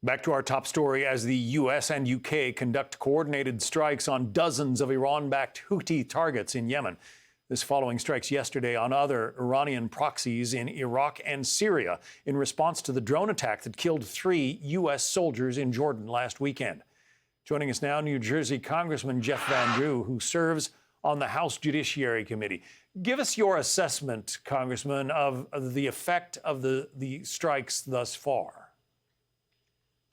Back to our top story as the U.S. and U.K. conduct coordinated strikes on dozens of Iran-backed Houthi targets in Yemen. This following strikes yesterday on other Iranian proxies in Iraq and Syria in response to the drone attack that killed 3 U.S. soldiers in Jordan last weekend. Joining us now, New Jersey Congressman Jeff Van Drew, who serves on the House Judiciary Committee. Give us your assessment, Congressman, of the effect of the strikes thus far.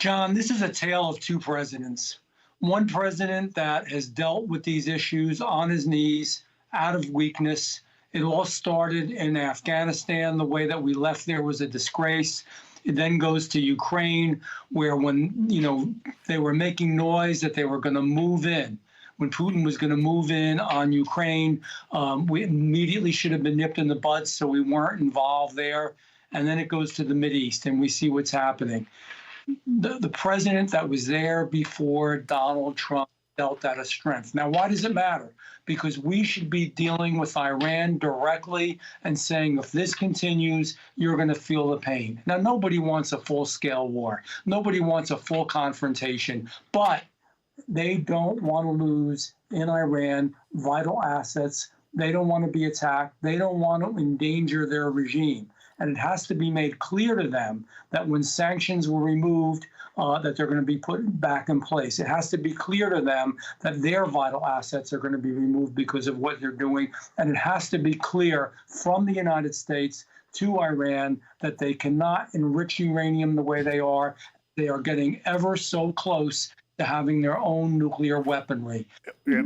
John, this is a tale of 2 presidents. One president that has dealt with these issues on his knees, out of weakness. It all started in Afghanistan. The way that we left there was a disgrace. It then goes to Ukraine, where when, they were making noise that they were going to move in. When Putin was going to move in on Ukraine, we immediately should have been nipped in the bud, so we weren't involved there. And then it goes to the Mideast, and we see what's happening. The president that was there before Donald Trump dealt out of strength. Now, why does it matter? Because we should be dealing with Iran directly and saying, if this continues, you're going to feel the pain. Now, nobody wants a full-scale war. Nobody wants a full confrontation. But they don't want to lose in Iran vital assets. They don't want to be attacked. They don't want to endanger their regime. And it has to be made clear to them that when sanctions were removed, that they're going to be put back in place. It has to be clear to them that their vital assets are going to be removed because of what they're doing. And it has to be clear from the United States to Iran that they cannot enrich uranium the way they are. They are getting ever so close to having their own nuclear weaponry.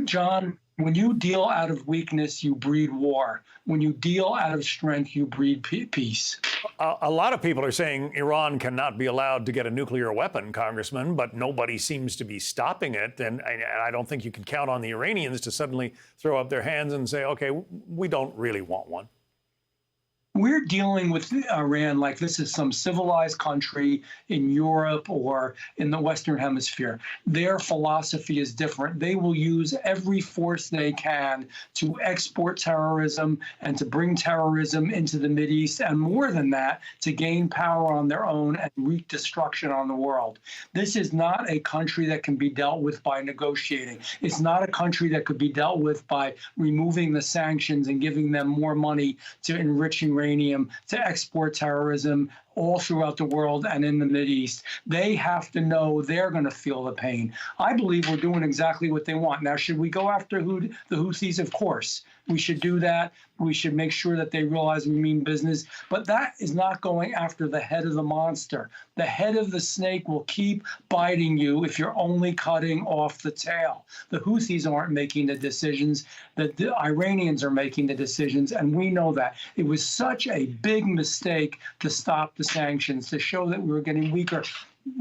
John, when you deal out of weakness, you breed war. When you deal out of strength, you breed peace. A lot of people are saying Iran cannot be allowed to get a nuclear weapon, Congressman, but nobody seems to be stopping it. And I don't think you can count on the Iranians to suddenly throw up their hands and say, OK, we don't really want one. We're dealing with Iran like this is some civilized country in Europe or in the Western Hemisphere. Their philosophy is different. They will use every force they can to export terrorism and to bring terrorism into the Mideast, and more than that, to gain power on their own and wreak destruction on the world. This is not a country that can be dealt with by negotiating. It's not a country that could be dealt with by removing the sanctions and giving them more money to enrich uranium, to export terrorism all throughout the world and in the Mideast. They have to know they're going to feel the pain. I believe we're doing exactly what they want. Now, should we go after the Houthis? Of course. We should do that. We should make sure that they realize we mean business. But that is not going after the head of the monster. The head of the snake will keep biting you if you're only cutting off the tail. The Houthis aren't making the decisions. The Iranians are making the decisions, and we know that. It was such a big mistake to stop the sanctions, to show that we were getting weaker.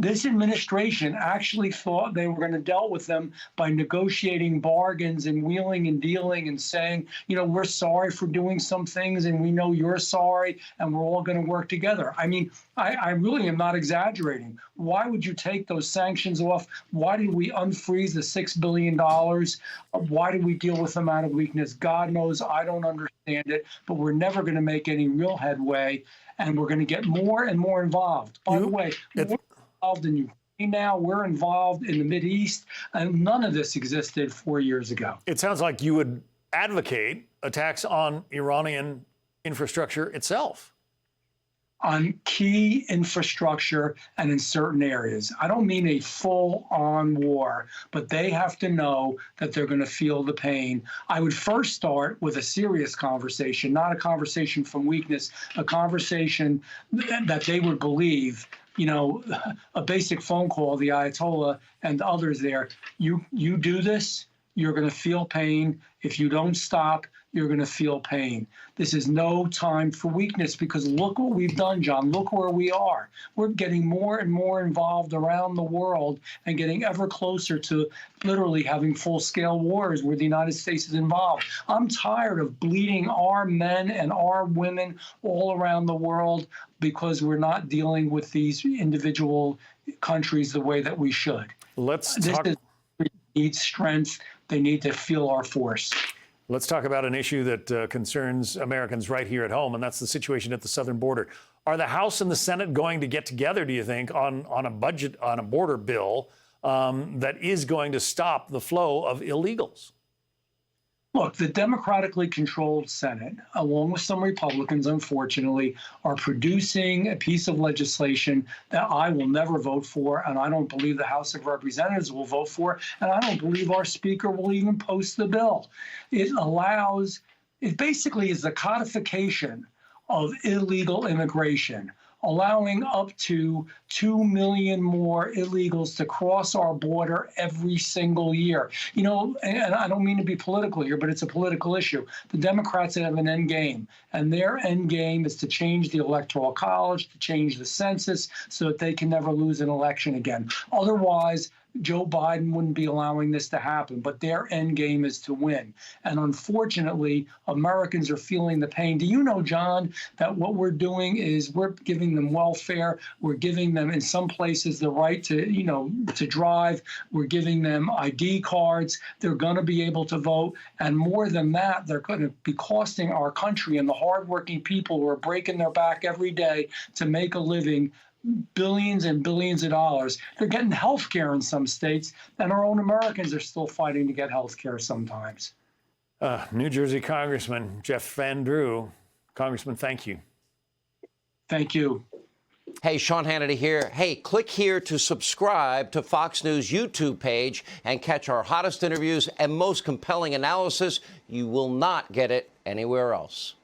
This administration actually thought they were going to deal with them by negotiating bargains and wheeling and dealing and saying, we're sorry for doing some things and we know you're sorry and we're all going to work together. I mean, I really am not exaggerating. Why would you take those sanctions off? Why did we unfreeze the $6 billion? Why did we deal with them out of weakness? God knows I don't understand it, but we're never going to make any real headway, and we're going to get more and more involved. By the way, involved in Ukraine now. We're involved in the Mideast, and none of this existed 4 years ago. It sounds like you would advocate attacks on Iranian infrastructure itself. On key infrastructure and in certain areas. I don't mean a full-on war, but they have to know that they're going to feel the pain. I would first start with a serious conversation, not a conversation from weakness, a conversation that they would believe. A basic phone call, the Ayatollah and others there, you do this, you're going to feel pain. If you don't stop, you're going to feel pain. This is no time for weakness, because look what we've done, John. Look where we are. We're getting more and more involved around the world and getting ever closer to literally having full-scale wars where the United States is involved. I'm tired of bleeding our men and our women all around the world because we're not dealing with these individual countries the way that we should. They need strength. They need to feel our force. Let's talk about an issue that concerns Americans right here at home, and that's the situation at the southern border. Are the House and the Senate going to get together, do you think, on a budget, on a border bill that is going to stop the flow of illegals? Look, the democratically controlled Senate, along with some Republicans, unfortunately, are producing a piece of legislation that I will never vote for, and I don't believe the House of Representatives will vote for, and I don't believe our Speaker will even post the bill. It basically is the codification of illegal immigration, allowing up to 2 million more illegals to cross our border every single year. You know, and I don't mean to be political here, but it's a political issue. The Democrats have an end game, and their end game is to change the Electoral College, to change the census so that they can never lose an election again. Otherwise, Joe Biden wouldn't be allowing this to happen, but their end game is to win. And unfortunately, Americans are feeling the pain. Do you know, John, that what we're doing is we're giving them welfare. We're giving them, in some places, the right to drive. We're giving them ID cards. They're going to be able to vote. And more than that, they're going to be costing our country and the hardworking people who are breaking their back every day to make a living billions and billions of dollars. They're getting health care in some states, and our own Americans are still fighting to get health care sometimes. New Jersey Congressman Jeff Van Drew. Congressman, thank you. Thank you. Hey, Sean Hannity here. Hey, click here to subscribe to Fox News YouTube page and catch our hottest interviews and most compelling analysis. You will not get it anywhere else.